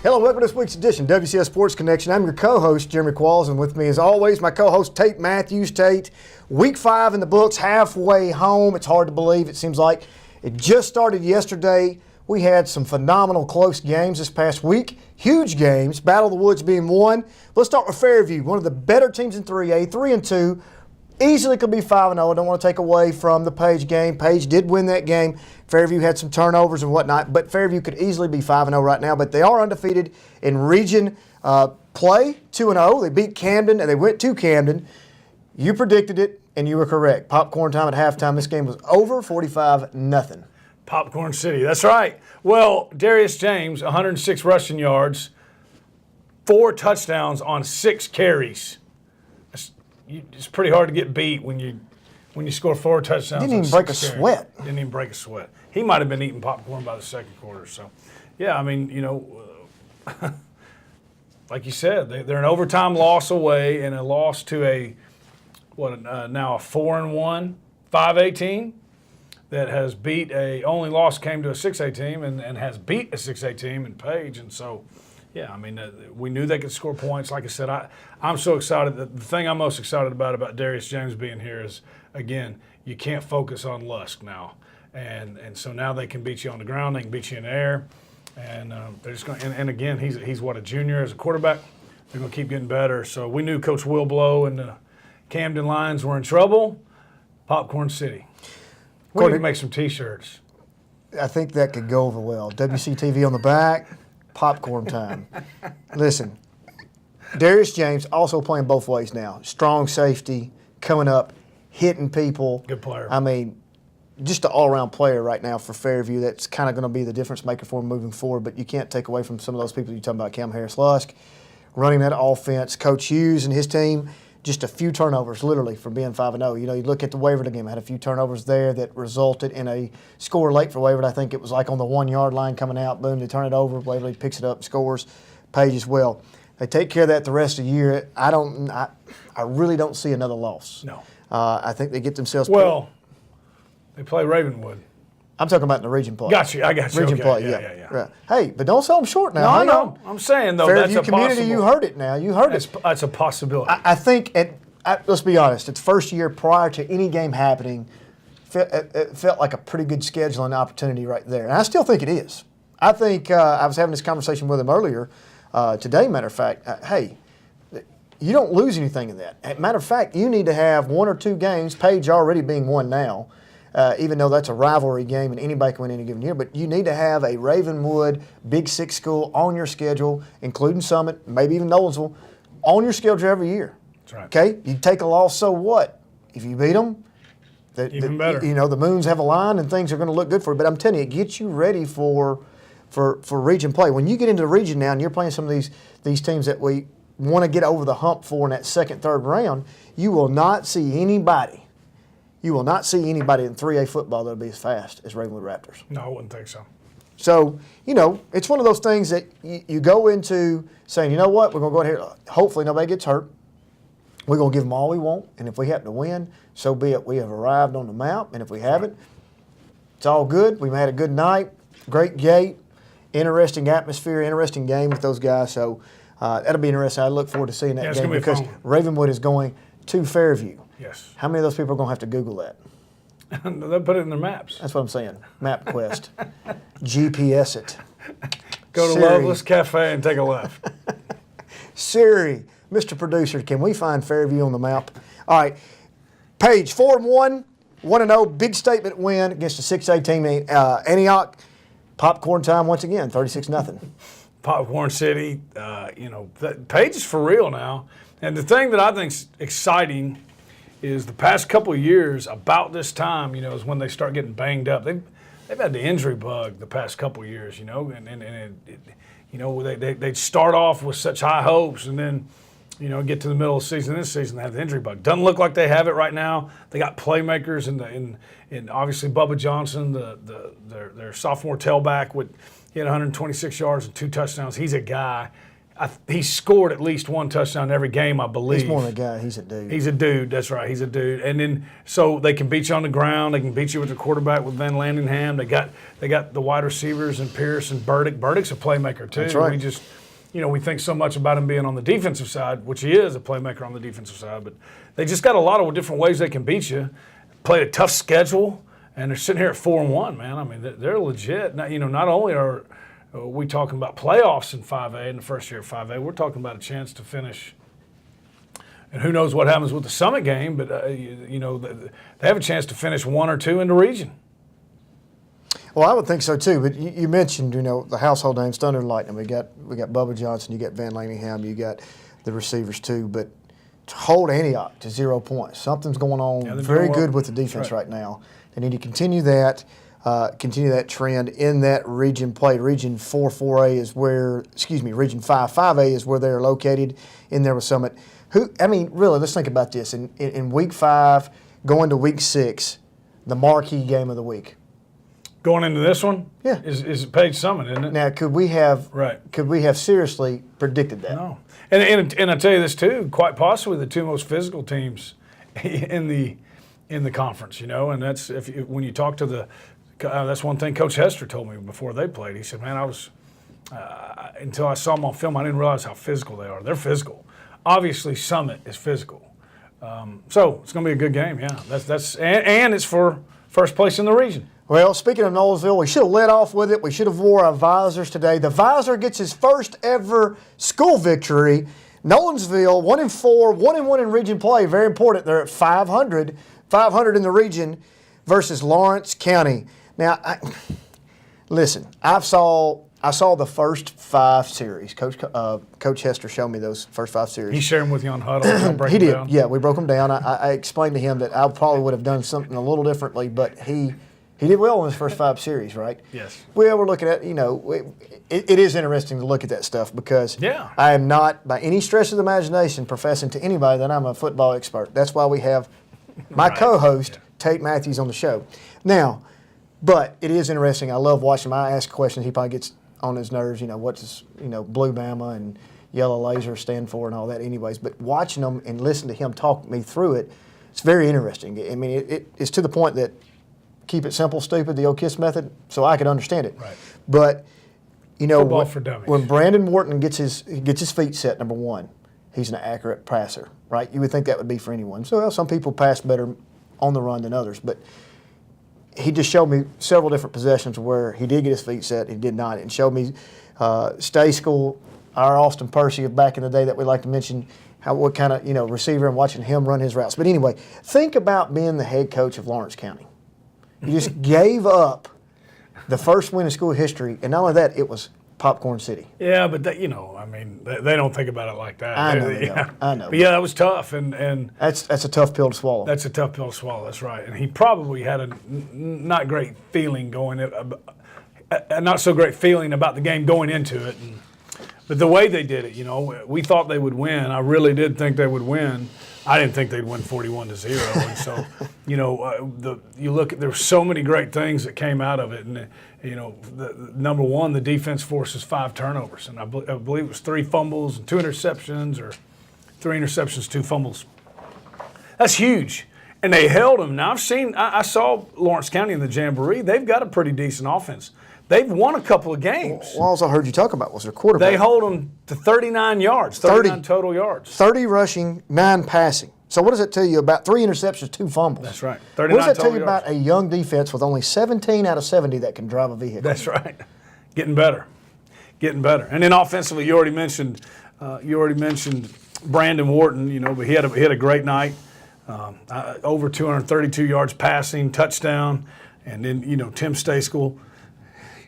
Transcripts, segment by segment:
Hello, welcome to this week's edition of WCS Sports Connection. I'm your co-host, Jeremy Qualls, and with me as always, my co-host, Tate Mathews. Tate, week 5 in the books, halfway home. It's hard to believe. It seems like it just started yesterday. We had some phenomenal close games this past week. Huge games, Battle of the Woods being one. Let's start with Fairview, one of the better teams in 3A, 3-2. Easily could be 5-0. I don't want to take away from the Page game. Page did win that game. Fairview had some turnovers and whatnot, but Fairview could easily be 5-0 right now. But they are undefeated in region play, 2-0. They beat Camden, and they went to Camden. You predicted it, and you were correct. Popcorn time at halftime. This game was over, 45-0. Popcorn City, that's right. Well, Darius James, 106 rushing yards, 4 touchdowns on 6 carries. It's pretty hard to get beat when you score 4 touchdowns. Didn't even break a sweat. Didn't even break a sweat. He might have been eating popcorn by the second quarter. So, yeah, I mean, like you said, they're an overtime loss away and a loss to now a 4-1 5A team that has beat only loss came to a 6A team and has beat a 6A team in Page. And so, yeah, I mean, we knew they could score points. Like I said, I'm so excited. The thing I'm most excited about Darius James being here is, again, you can't focus on Lusk now. And so now they can beat you on the ground. They can beat you in the air. And they're just going. And again, he's a junior as a quarterback. They're going to keep getting better. So we knew Coach Will Blow and the Camden Lions were in trouble. Popcorn City. We need to make some T-shirts. I think that could go over well. WCTV on the back. Popcorn time. Listen, Darius James also playing both ways now. Strong safety, coming up, hitting people. Good player. I mean, just an all-around player right now for Fairview. That's kind of going to be the difference maker for him moving forward. But you can't take away from some of those people you're talking about. Cam Harris-Lusk running that offense. Coach Hughes and his team, just a few turnovers, literally, from being 5-0. You look at the Waverton game, had a few turnovers there that resulted in a score late for Waverton. I think it was like on the 1-yard line coming out. Boom, they turn it over. Waverton picks it up, scores. Page as well. They take care of that the rest of the year. I really don't see another loss. No. I think they get themselves. Well, they play Ravenwood. I'm talking about in the region play. I got you. Region okay. play, yeah. Right. Hey, but don't sell them short now. No, I Hang know. on. I'm saying, though, Fairview that's a community, possible. you heard it now. You heard it. That's a possibility. I think, let's be honest, it's first year prior to any game happening, it felt like a pretty good scheduling opportunity right there. And I still think it is. I think I was having this conversation with him earlier today, matter of fact. Hey, you don't lose anything in that. Matter of fact, you need to have 1 or 2 games, Page already being one now, even though that's a rivalry game and anybody can win any given year, but you need to have a Ravenwood Big 6 school on your schedule, including Summit, maybe even Nolensville, on your schedule every year. That's right. Okay? You take a loss, so what? If you beat them, even better. The moons have aligned and things are going to look good for you. But I'm telling you, it gets you ready for region play. When you get into the region now and you're playing some of these teams that we want to get over the hump for in that second, third round, you will not see anybody. You will not see anybody in 3A football that will be as fast as Ravenwood Raptors. No, I wouldn't think so. So, it's one of those things that you go into saying, you know what, we're going to go ahead. Hopefully nobody gets hurt. We're going to give them all we want. And if we happen to win, so be it. We have arrived on the map. And if we haven't, it's all good. We've had a good night, great gate, interesting atmosphere, interesting game with those guys. So that'll be interesting. I look forward to seeing that game because Ravenwood is going to Fairview. Yes. How many of those people are going to have to Google that? They'll put it in their maps. That's what I'm saying. MapQuest. GPS it. Go to Siri. Loveless Cafe and take a left. Siri, Mr. Producer, can we find Fairview on the map? All right. Page 4-1, 1-0, big statement win against a 6A team in Antioch. Popcorn time once again, 36-0. Popcorn City, Page is for real now. And the thing that I think's exciting is the past couple of years, about this time, is when they start getting banged up. They've had the injury bug the past couple of years, they'd start off with such high hopes and then, get to the middle of the season. This season they have the injury bug. Doesn't look like they have it right now. They got playmakers in obviously Bubba Johnson, their sophomore tailback he had 126 yards and 2 touchdowns. He's a guy. he scored at least one touchdown every game, I believe. He's more than a guy. He's a dude. He's a dude. That's right. He's a dude. And then so they can beat you on the ground. They can beat you with the quarterback with Van Landingham. They got the wide receivers and Pierce and Burdick. Burdick's a playmaker too. That's right. We just we think so much about him being on the defensive side, which he is a playmaker on the defensive side. But they just got a lot of different ways they can beat you. Played a tough schedule, and they're sitting here at 4-1. Man, I mean they're legit. Not only are we talking about playoffs in 5A in the first year of 5A, we're talking about a chance to finish. And who knows what happens with the Summit game, but they have a chance to finish 1 or 2 in the region. Well, I would think so too. But you mentioned, the household names, Thunder and Lightning. We got Bubba Johnson. You got Van Landingham. You got the receivers too. But to hold Antioch to 0 points, something's going on. Very good with the defense right now. They need to continue that trend in that region play. Region 4A is where, Region 5A is where they're located in there with Summit. Really, let's think about this. In week 5, going to week 6, the marquee game of the week. Going into this one, yeah, is Page Summit, isn't it? Now, could we have seriously predicted that? No. And I tell you this too, quite possibly the 2 most physical teams in the conference. And that's when you talk to that's one thing Coach Hester told me before they played. He said, "Man, I was until I saw them on film, I didn't realize how physical they are. They're physical. Obviously, Summit is physical. So it's going to be a good game. Yeah, and it's for first place in the region." Well, speaking of Knowlesville, we should have led off with it. We should have wore our visors today. The visor gets his first ever school victory. Nolensville, 1-4, 1-1 in region play. Very important. They're at 500 in the region versus Lawrence County. Now, listen, I saw the first 5 series. Coach Hester showed me those first 5 series. He shared them with you on Huddle. He did. Down. Yeah, we broke them down. I explained to him that I probably would have done something a little differently, but he did well in his first 5 series, right? Yes. Well, we're looking at, it is interesting to look at that stuff because I am not, by any stretch of the imagination, professing to anybody that I'm a football expert. That's why we have my co-host, Tate Mathews, on the show. Now, but it is interesting. I love watching him. I ask questions. He probably gets on his nerves, what does, Blue Bama and Yellow Laser stand for and all that anyways. But watching them and listening to him talk me through it, it's very interesting. I mean, it's to the point that keep it simple, stupid, the old KISS method, so I could understand it. Right. But, Football for dummies. When Brandon Wharton gets his feet set, number one, he's an accurate passer, right? You would think that would be for anyone. So some people pass better on the run than others, but he just showed me several different possessions where he did get his feet set, he did not, and showed me Stay School, our Austin Percy of back in the day that we like to mention, what kind of receiver, and watching him run his routes. But anyway, think about being the head coach of Lawrence County. You just gave up the first win in school history, and not only that, it was Popcorn City. Yeah, but they don't think about it like that. I know. I know. But yeah, that was tough, and that's a tough pill to swallow. That's a tough pill to swallow. That's right. And he probably had a not great feeling not so great feeling about the game going into it. But the way they did it, we thought they would win. I really did think they would win. I didn't think they'd win 41-0, and so you look at, there were so many great things that came out of it, and number one, the defense forces 5 turnovers, and I believe it was 3 fumbles and 2 interceptions, or 3 interceptions, 2 fumbles. That's huge, and they held them. Now I saw Lawrence County in the Jamboree. They've got a pretty decent offense. They've won a couple of games. Well, all I heard you talk about was their quarterback. They hold them to 39 yards, 39 total yards. 30 rushing, 9 passing. So what does it tell you about 3 interceptions, 2 fumbles? That's right. 39 what does that tell you about a young defense with only 17 out of 70 that can drive a vehicle? That's right. Getting better. And then offensively, you already mentioned Brandon Wharton. But he had a great night. Over 232 yards passing, touchdown, and then Tim Stayschool,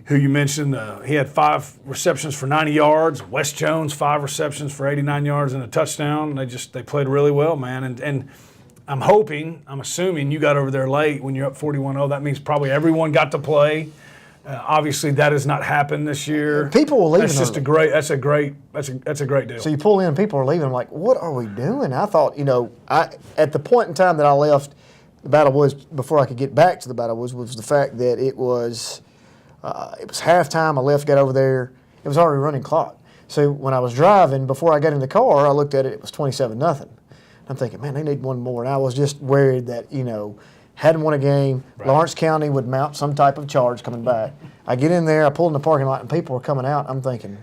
who you mentioned, he had 5 receptions for 90 yards. Wes Jones, 5 receptions for 89 yards and a touchdown. They played really well, man. And I'm assuming you got over there late when you're up 41-0. That means probably everyone got to play. Obviously, that has not happened this year. People will leave. That's a great deal. So you pull in, people are leaving. I'm like, what are we doing? I thought, at the point in time that I left the Battle Woods, before I could get back to the Battle Woods, was the fact that it was halftime. I left, got over there. It was already running clock. So when I was driving, before I got in the car, I looked at it, it was 27-0. I'm thinking, man, they need one more. And I was just worried that, hadn't won a game. Right. Lawrence County would mount some type of charge coming back. I get in there, I pull in the parking lot, and people are coming out. I'm thinking,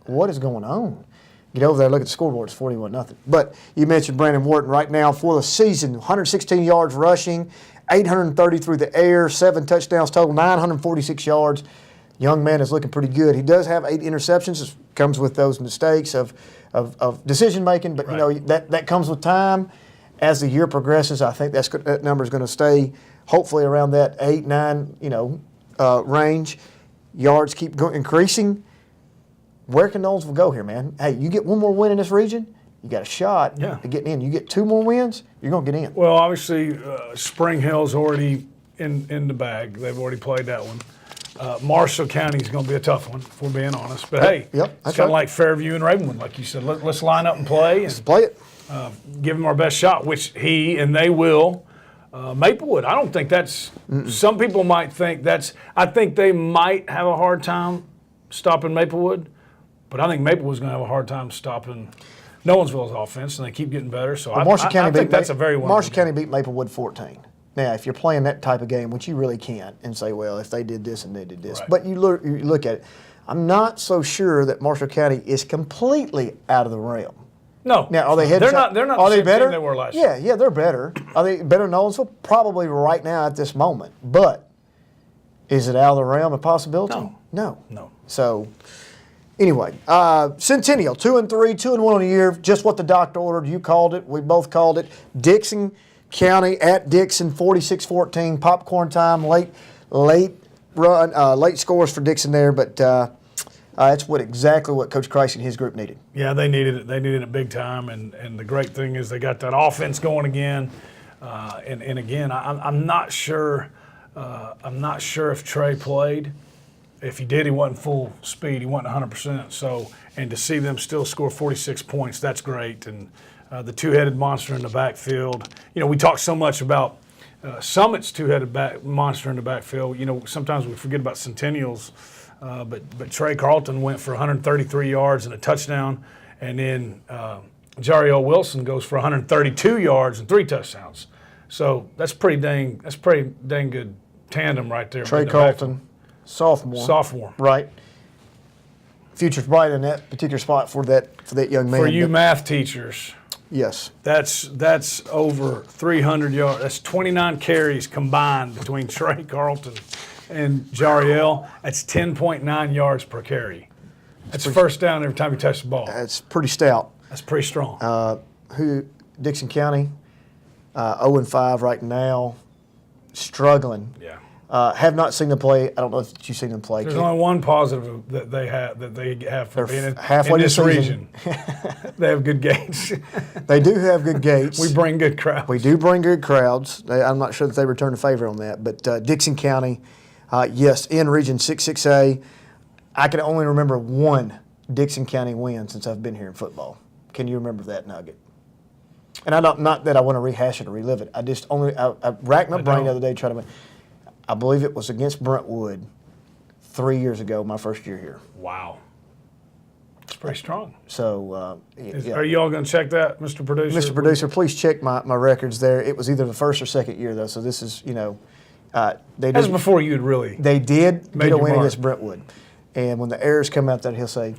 what is going on? Get over there, look at the scoreboard, it's 41-0. But you mentioned Brandon Wharton right now for the season, 116 yards rushing, 830 through the air, 7 touchdowns total, 946 yards. Young man is looking pretty good. He does have 8 interceptions. It comes with those mistakes of decision making, but right. that comes with time. As the year progresses, I think that number is going to stay hopefully around that 8, 9 range. Yards keep increasing. Where can Nolensville go here, man? Hey, you get one more win in this region, you got a shot at getting in. You get 2 more wins, you're going to get in. Well, obviously, Spring Hill's already in the bag. They've already played that one. Marshall County is going to be a tough one, if we're being honest. But hey, it's kind of like Fairview and Ravenwood, like you said. Let's line up and play. Let's play it. Give them our best shot, which he and they will. Maplewood, I don't think that's – some people might think that's – I think they might have a hard time stopping Maplewood, but I think Maplewood's going to have a hard time stopping Nolensville's offense, and they keep getting better. So I think that's a very – Marshall County beat Maplewood 14. Now, if you're playing that type of game, which you really can't, and say, well, if they did this and they did this. Right. But you look at it, I'm not so sure that Marshall County is completely out of the realm. No. Now, are they They're not are the they same better? team they were last year. Yeah, they're better. Are they better than Nolensville? Probably right now at this moment. But is it out of the realm of possibility? No. So, anyway, Centennial, 2-3, 2-1 on the year, just what the doctor ordered. You called it. We both called it. Dixon County at Dixon, 46-14, popcorn time, late scores for Dixon there, but that's exactly what Coach Christ and his group needed. Yeah, they needed it. They needed it big time, and the great thing is they got that offense going again. And again, I'm not sure. I'm not sure if Trey played. If he did, he wasn't full speed. He wasn't 100%. So, and to see them still score 46 points, that's great. And the two-headed monster in the backfield. We talk so much about Summit's two-headed monster in the backfield. Sometimes we forget about Centennial's. But Trey Carlton went for 133 yards and a touchdown, and then Jariel Wilson goes for 132 yards and 3 touchdowns. So that's pretty dang good tandem right there. Trey Carlton, sophomore, right? Future's bright in that particular spot for that young man. For you math teachers, yes, that's over 300 yards. That's 29 carries combined between Trey Carlton and Jariel. That's 10.9 yards per carry. That's first down every time you touch the ball. That's pretty stout. That's pretty strong. Dixon County, 0-5 right now, struggling. Yeah. Have not seen them play. I don't know if you've seen them play. There's only one positive that they have for being in this region. They have good gates. They do have good gates. We bring good crowds. We do bring good crowds. I'm not sure that they return a favor on that. But Dixon County, yes, in Region 6A, I can only remember one Dixon County win since I've been here in football. Can you remember that nugget? And not that I want to rehash it or relive it. I racked my brain the other day trying to win. I believe it was against Brentwood 3 years ago, my first year here. Wow. It's pretty strong. So, Are you all going to check that, Mr. Producer? Mr. Producer, please check my records there. It was either the first or second year, though, so this is, that was before you'd really They did get a win mark. against Brentwood. And when the errors come out there, he'll say,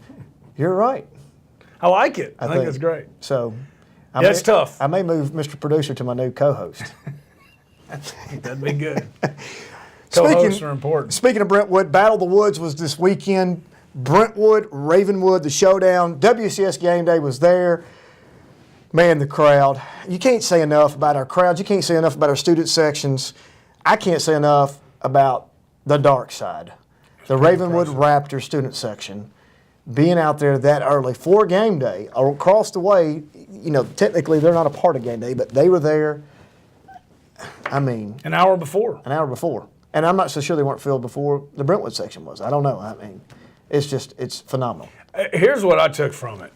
you're right. I like it. I think that's great. So, it's tough. I may move Mr. Producer to my new co-host. That'd be good. Co-hosts are important. Speaking of Brentwood, Battle of the Woods was this weekend. Brentwood, Ravenwood, the showdown. WCS game day was there. Man, the crowd. You can't say enough about our crowds. You can't say enough about our student sections. I can't say enough about the dark side. The Ravenwood Raptor student section being out there that early for game day across the way. Technically they're not a part of game day, but they were there. I mean, an hour before. And I'm not so sure they weren't filled before the Brentwood section was. I don't know. I mean, it's phenomenal. Here's what I took from it.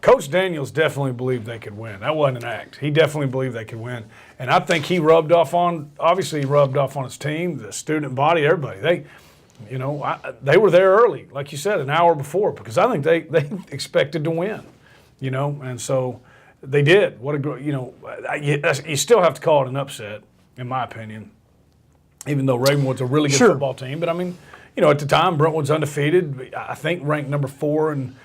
Coach Daniels definitely believed they could win. That wasn't an act. He definitely believed they could win. And I think he rubbed off on his team, the student body, everybody. You know, they were there early, like you said, an hour before, because I think they expected to win. You know, and so they did. What a great, you know, you still have to call it an upset, in my opinion, even though Ravenwood's a really good football team. But I mean, you know, at the time, Brentwood's undefeated. I think ranked number 4 in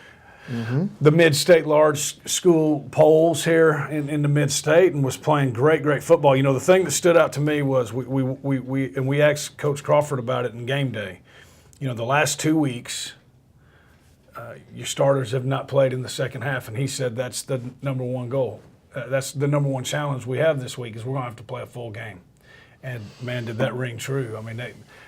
the mid-state large school polls here in the mid-state, and was playing great football. You know, the thing that stood out to me was we asked Coach Crawford about it in game day. You know, the last 2 weeks, your starters have not played in the second half, and he said that's the number one goal. That's the number one challenge we have this week is we're going to have to play a full game. And, man, did that ring true. I mean,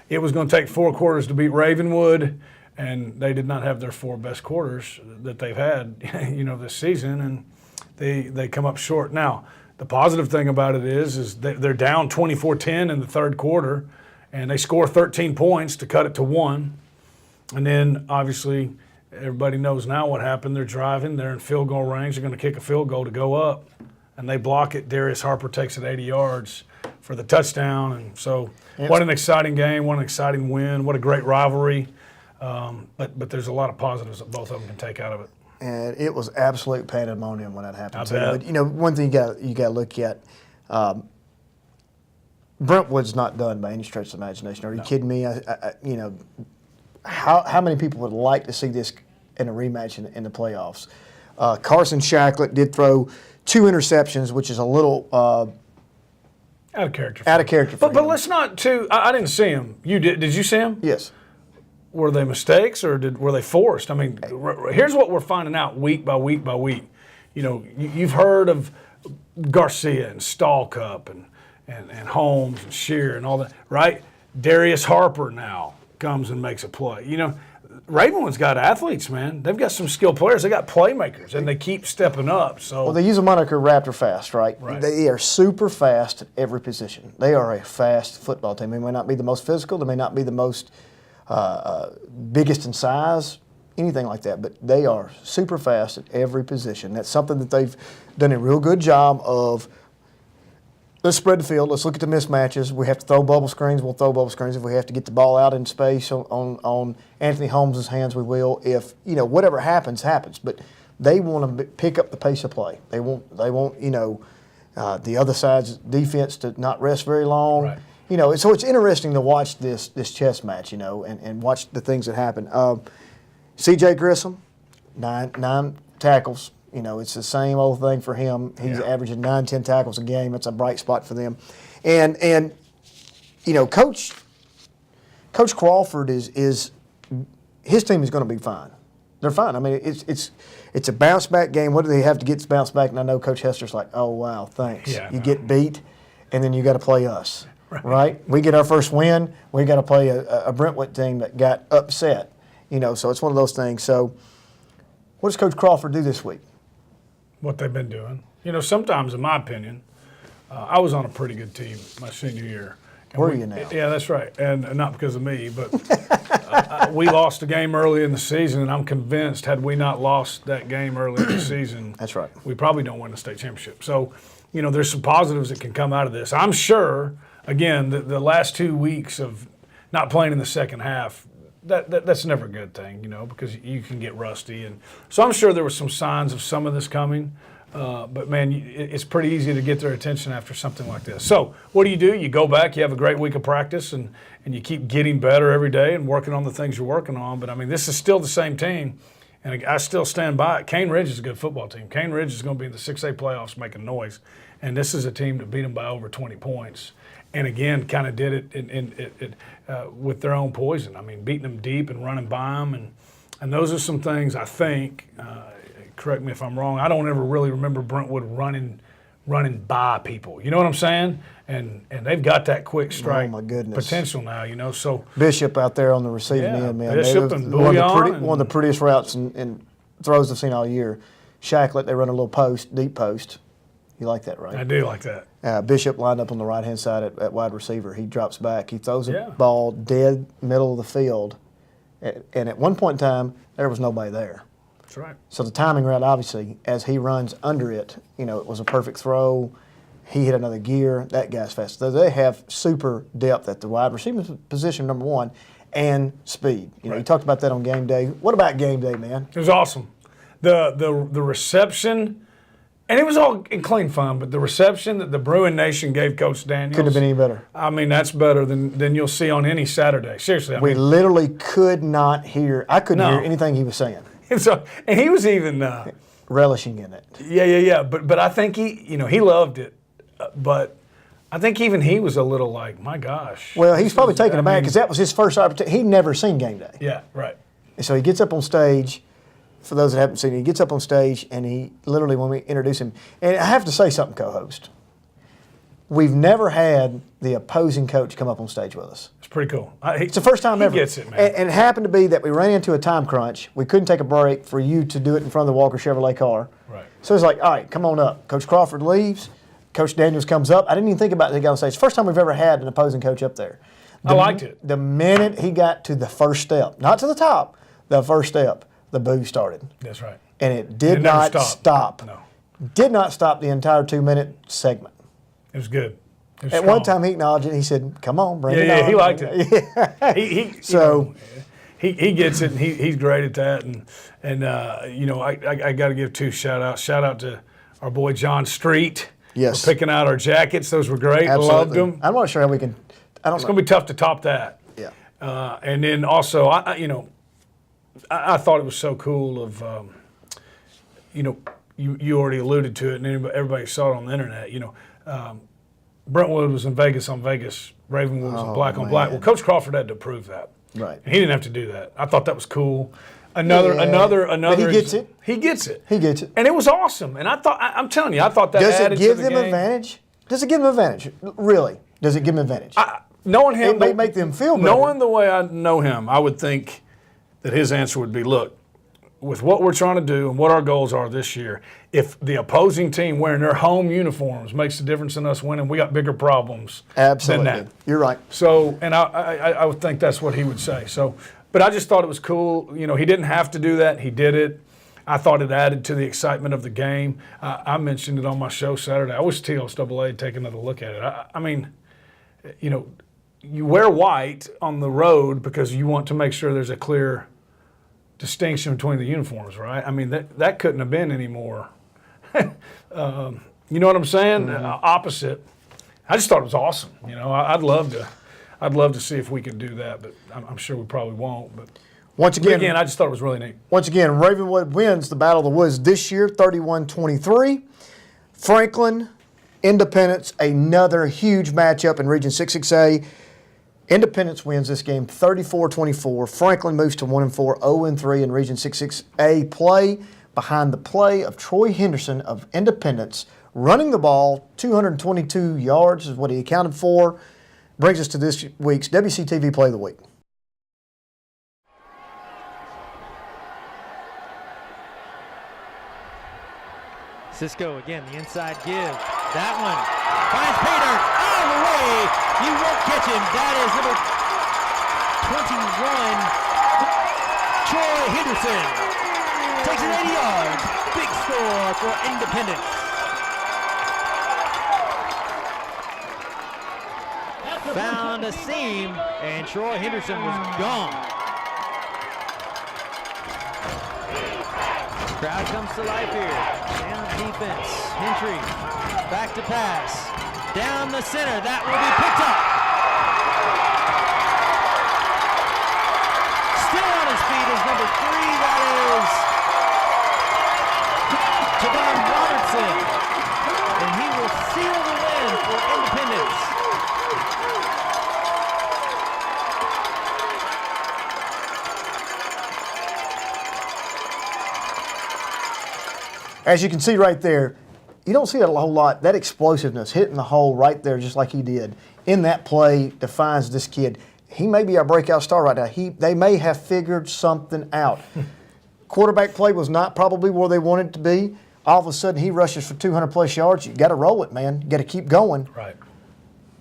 it was going to take 4 quarters to beat Ravenwood, and they did not have their 4 best quarters that they've had, you know, this season, and they come up short. Now, the positive thing about it is they're down 24-10 in the third quarter, and they score 13 points to cut it to 1. And then, obviously, everybody knows now what happened. They're driving. They're in field goal range. They're going to kick a field goal to go up, and they block it. Darius Harper takes it 80 yards for the touchdown. And so what an exciting game, what an exciting win, what a great rivalry. But there's a lot of positives that both of them can take out of it. And it was absolute pandemonium when that happened. I bet. But, you know, one thing you got to look at, Brentwood's not done by any stretch of the imagination. Are you kidding me? You know, how many people would like to see this in a rematch in the playoffs? Carson Shacklet did throw 2 interceptions, which is a little out of character. For but let's not I didn't see him. You did? Did you see him? Yes. Were they mistakes or were they forced? I mean, here's what we're finding out week by week by week. You know, you've heard of Garcia and Stallcup and Holmes and Shear and all that, right? Darius Harper now comes and makes a play. You know, Ravenwood's got athletes, man. They've got some skilled players. They got playmakers, and they keep stepping up. So, well, they use a moniker Raptor Fast, right? Right. They are super fast at every position. They are a fast football team. They may not be the most physical. They may not be the most biggest in size, anything like that, but they are super fast at every position. That's something that they've done a real good job of. Let's spread the field. Let's look at the mismatches. We have to throw bubble screens. We'll throw bubble screens. If we have to get the ball out in space on Anthony Holmes' hands, we will. If, you know, whatever happens, happens. But they want to pick up the pace of play. They want you know, the other side's defense to not rest very long. Right. You know, so it's interesting to watch this chess match, you know, and watch the things that happen. C.J. Grissom, nine tackles. You know, it's the same old thing for him. He's averaging 9-10 tackles a game. It's a bright spot for them. And you know, Coach Crawford is his team is going to be fine. They're fine. I mean, it's a bounce back game. What do they have to get to bounce back? And I know Coach Hester's like, oh wow, thanks. Yeah, you get beat, and then you got to play us, right? We get our first win. We got to play a Brentwood team that got upset. You know, so it's one of those things. So, what does Coach Crawford do this week? What they've been doing. You know, sometimes, in my opinion, I was on a pretty good team my senior year. Were you now? Yeah, that's right. And not because of me, but we lost a game early in the season, and I'm convinced had we not lost that game early in the season, that's right, we probably don't win the state championship. So, you know, there's some positives that can come out of this. I'm sure, again, the last 2 weeks of not playing in the second half, that's never a good thing, you know, because you can get rusty. And so I'm sure there were some signs of some of this coming. But, man, it's pretty easy to get their attention after something like this. So what do? You go back, you have a great week of practice, and you keep getting better every day and working on the things you're working on. But, I mean, this is still the same team, and I still stand by it. Cane Ridge is a good football team. Cane Ridge is going to be in the 6A playoffs making noise, and this is a team that beat them by over 20 points. And, again, kind of did it with their own poison. I mean, beating them deep and running by them. And those are some things I think, correct me if I'm wrong, I don't ever really remember Brentwood running by people. You know what I'm saying? And they've got that quick strike potential now, you know. So Bishop out there on the receiving end, man. Bishop and Bouillon. One of the prettiest routes and throws I've seen all year. Shacklet, they run a little post, deep post. You like that, right? I do like that. Bishop lined up on the right-hand side at wide receiver. He drops back. He throws a ball dead middle of the field. And at one point in time, there was nobody there. That's right. So the timing route, obviously, as he runs under it, you know, it was a perfect throw. He hit another gear. That guy's fast. So they have super depth at the wide receiver position, number one. and speed. You know, you talked about that on game day. What about game day, man? It was awesome. The reception, and it was all in clean fun, but the reception that the Bruin Nation gave Coach Daniels Couldn't have been any better. I mean, that's better than you'll see on any Saturday. Seriously. I We mean, literally could not hear. I couldn't No. hear anything he was saying. and he was even Relishing in it. yeah. But I think he loved it. But I think even he was a little like, my gosh. Well, he's probably taken aback because that was his first opportunity. He'd never seen game day. Yeah, right. And so he gets up on stage. For those that haven't seen it, he gets up on stage and he literally, when we introduce him, and I have to say something, co-host. We've never had the opposing coach come up on stage with us. It's pretty cool. It's the first time ever. He gets it, man. And it happened to be that we ran into a time crunch. We couldn't take a break for you to do it in front of the Walker Chevrolet car. Right. So it's like, all right, come on up. Coach Crawford leaves. Coach Daniels comes up. I didn't even think about the guy on stage. First time we've ever had an opposing coach up there. I liked it. The minute he got to the first step, not to the top, the first step, the boo started. That's right. And it did never not stopped. stop. No. Did not stop the entire 2-minute segment. It was good. It was At strong. one time he acknowledged it. He said, "Come on, bring it on." Yeah, he liked it. Yeah. So he gets it, and he's great at that. And I got to give two shout outs. Shout out to our boy John Street. Yes. For picking out our jackets. Those were great. Absolutely. Loved them. I'm not sure how we can. I don't It's know. going to be tough to top that. Yeah. And then also, I thought it was so cool of, you already alluded to it, and everybody saw it on the internet. Brentwood was in Vegas on Vegas. Ravenwood was in black on black. man. Well, Coach Crawford had to prove that. Right. And he didn't have to do that. I thought that was cool. Another. But he gets it. He gets it. He gets it. And it was awesome. And I'm telling you, I thought that Does it added give to the them game. advantage? Does it give them advantage? Really? Does it give them advantage? Knowing him, It may make them feel better. Knowing the way I know him, I would think that his answer would be, look, with what we're trying to do and what our goals are this year, if the opposing team wearing their home uniforms makes a difference in us winning, we got bigger problems Absolutely. than that. You're right. So, and I would think that's what he would say. So, but I just thought it was cool. He didn't have to do that. He did it. I thought it added to the excitement of the game. I mentioned it on my show Saturday. I wish TLSAA would take another look at it. I mean, you wear white on the road because you want to make sure there's a clear distinction between the uniforms, right? I mean, that couldn't have been any more. You know what I'm saying? Opposite. I just thought it was awesome. I'd love to see if we could do that, but I'm sure we probably won't. But Once again, I just thought it was really neat. Once again, Ravenwood wins the Battle of the Woods this year, 31-23. Franklin, Independence, another huge matchup in Region 6-6A. Independence wins this game 34-24. Franklin moves to 1-4, 0-3 in Region 6-6A play, behind the play of Troy Henderson of Independence, running the ball, 222 yards is what he accounted for. Brings us to this week's WCTV Play of the Week. Cisco again, the inside give. That one finds Pater all the way. You won't catch him. That is number 21, Troy Henderson. Takes it 80 yards. Big score for Independence. Found a seam, and Troy Henderson was gone. Crowd comes to life here. Down defense. Hentry. Back to pass. Down the center. That will be picked up. Still on his feet is number 3. That is Javon Robertson. And he will seal the win for Independence. As you can see right there, you don't see that a whole lot. That explosiveness, hitting the hole right there just like he did in that play, defines this kid. He may be our breakout star right now. They may have figured something out. Quarterback play was not probably where they wanted it to be. All of a sudden, he rushes for 200-plus yards. You got to roll it, man. You got to keep going. Right.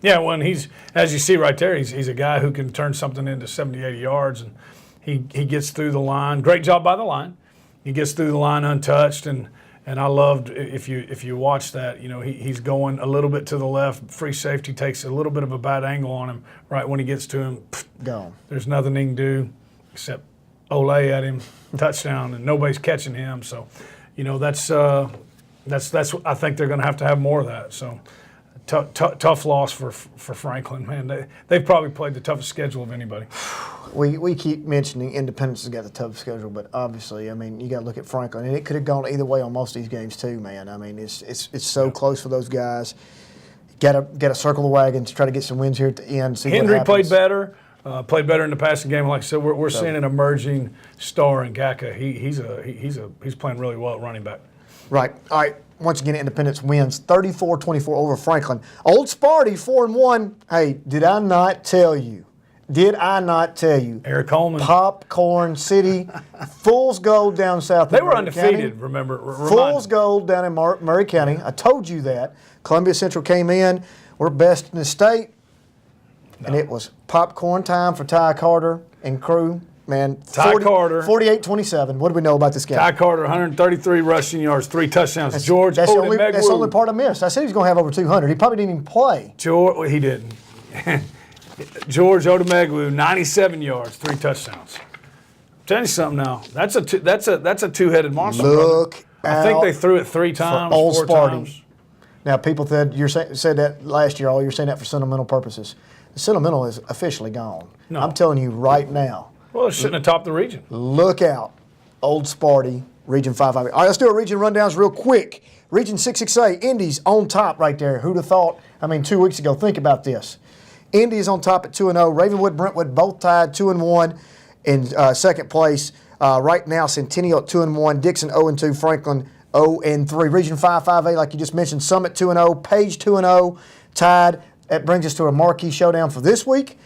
Yeah, well, and he's, as you see right there, he's a guy who can turn something into 70, 80 yards, and he gets through the line. Great job by the line. He gets through the line untouched, and And I loved, if you watch that, he's going a little bit to the left. Free safety takes a little bit of a bad angle on him. Right when he gets to him, Gone. There's nothing he can do except Olay at him, touchdown, and nobody's catching him. So, that's I think they're going to have more of that. So, tough loss for Franklin, man. They've probably played the toughest schedule of anybody. We keep mentioning Independence has got the toughest schedule, but obviously, you got to look at Franklin, and it could have gone either way on most of these games too, man. It's so close for those guys. Got to circle the wagons, try to get some wins here at the end. See Henry what played happens. better. Played better in the passing game. Like I said, we're seeing an emerging star in Gaka. He's playing really well at running back. Right. All right. Once again, Independence wins 34-24 over Franklin. Old Sparty 4-1. Hey, did I not tell you? Eric Coleman. Popcorn City, Fool's Gold down south. They were Murray undefeated. County. Remember? Fool's Gold down in Murray County. I told you that. Columbia Central came in. We're best in the state. And it was popcorn time for Ty Carter and crew. Man, Ty Carter. 48-27. What do we know about this guy? Ty Carter, 133 rushing yards, 3 touchdowns. That's Odemegwu. the only part I missed. I said he was going to have over 200. He probably didn't even play. He didn't. George Odemegwu, 97 yards, 3 touchdowns. Tell you something now. That's a two-headed monster. Look I think they threw it 3 times, Old 4 Sparty. times. Now, people said said that last year. You're saying that for sentimental purposes. The sentimental is officially gone. No. I'm telling you right now. Well, it shouldn't have topped the region. Look out, Old Sparty, Region 5. All right, let's do a region rundowns real quick. Region 668, Indy's on top right there. Who'd have thought? 2 weeks ago. Think about this. Indy is on top at 2-0. Ravenwood, Brentwood both tied 2-1 in second place. Right now, Centennial at 2-1, Dixon 0-2, Franklin 0-3. Region 5-5A, like you just mentioned, Summit 2-0, Page 2-0, tied. That brings us to a marquee showdown for this week.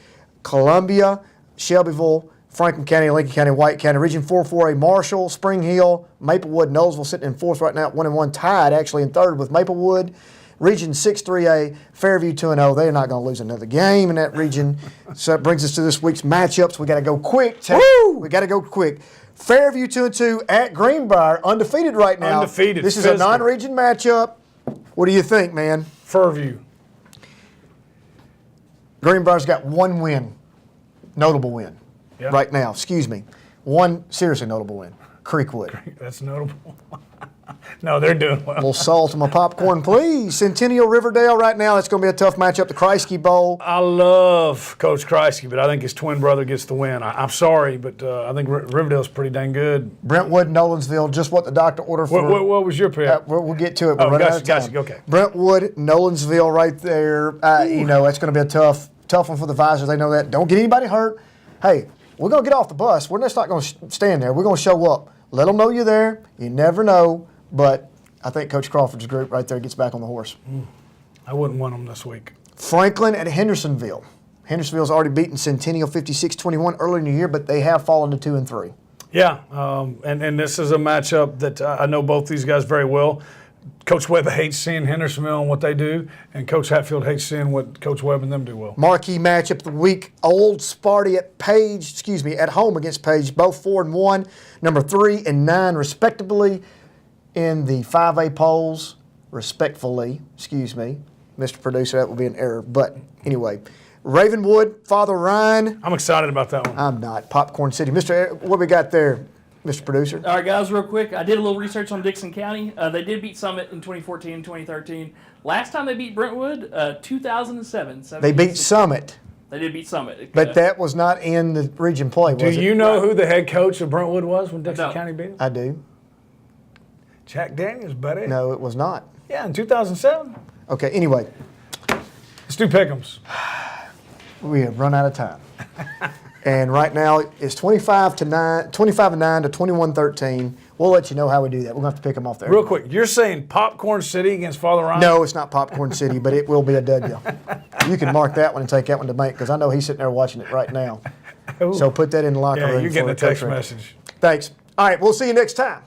Columbia, Shelbyville, Franklin County, Lincoln County, White County. Region 4-4A, Marshall, Spring Hill, Maplewood, Knowlesville sitting in fourth right now at 1-1, tied actually in third with Maplewood. Region 6-3A, Fairview 2-0. They're not going to lose another game in that region. So that brings us to this week's matchups. We got to go quick. We got to go quick. Fairview 2-2 at Greenbrier, undefeated right now. Undefeated. This is a non-region matchup. What do you think, man? Fairview. Greenbrier's got one win, notable win, Yeah. right now. Excuse me. One seriously notable win, Creekwood. That's notable. No, they're doing well. A little salt on my popcorn, please. Centennial Riverdale right now. That's going to be a tough matchup. The Kreisky Bowl. I love Coach Kreisky, but I think his twin brother gets the win. I'm sorry, but I think Riverdale's pretty dang good. Brentwood, Nolensville, just what the doctor ordered for. What was your pick? We'll get to it. We're running out of time. Gotcha. Okay. Brentwood, Nolensville right there. That's going to be a tough one for the Visors. They know that. Don't get anybody hurt. Hey, we're going to get off the bus. We're just not going to stand there. We're going to show up. Let them know you're there. You never know. But I think Coach Crawford's group right there gets back on the horse. I wouldn't want them this week. Franklin at Hendersonville. Hendersonville's already beaten Centennial 56-21 early in the year, but they have fallen to 2-3. Yeah, and this is a matchup that I know both these guys very well. Coach Webb hates seeing Hendersonville and what they do, and Coach Hatfield hates seeing what Coach Webb and them do well. Marquee matchup of the week, Old Sparty at home against Page, both 4-1, number 3 and 9 respectively in the 5A polls, respectfully, Mr. Producer, that will be an error. But anyway, Ravenwood, Father Ryan. I'm excited about that one. I'm not. Popcorn City. What we got there, Mr. Producer? All right, guys, real quick. I did a little research on Dixon County. They did beat Summit in 2014 and 2013. Last time they beat Brentwood, 2007. They beat Summit. They did beat Summit. But that was not in the region play, was it? Do you know who the head coach of Brentwood was when Dixon County beat him? I do. Jack Daniels, buddy. No, it was not. Yeah, in 2007. Okay, anyway. Let's do pick'ems. We have run out of time. And right now it's 25-9 to 21-13. We'll let you know how we do that. We're going to have to pick them off there. Real quick, you're saying Popcorn City against Father Ryan? No, it's not Popcorn City, but it will be a W. You can mark that one and take that one to bank because I know he's sitting there watching it right now. Ooh. So put that in the locker room. Yeah, you're getting a for text Coach Rick. message. Thanks. All right, we'll see you next time.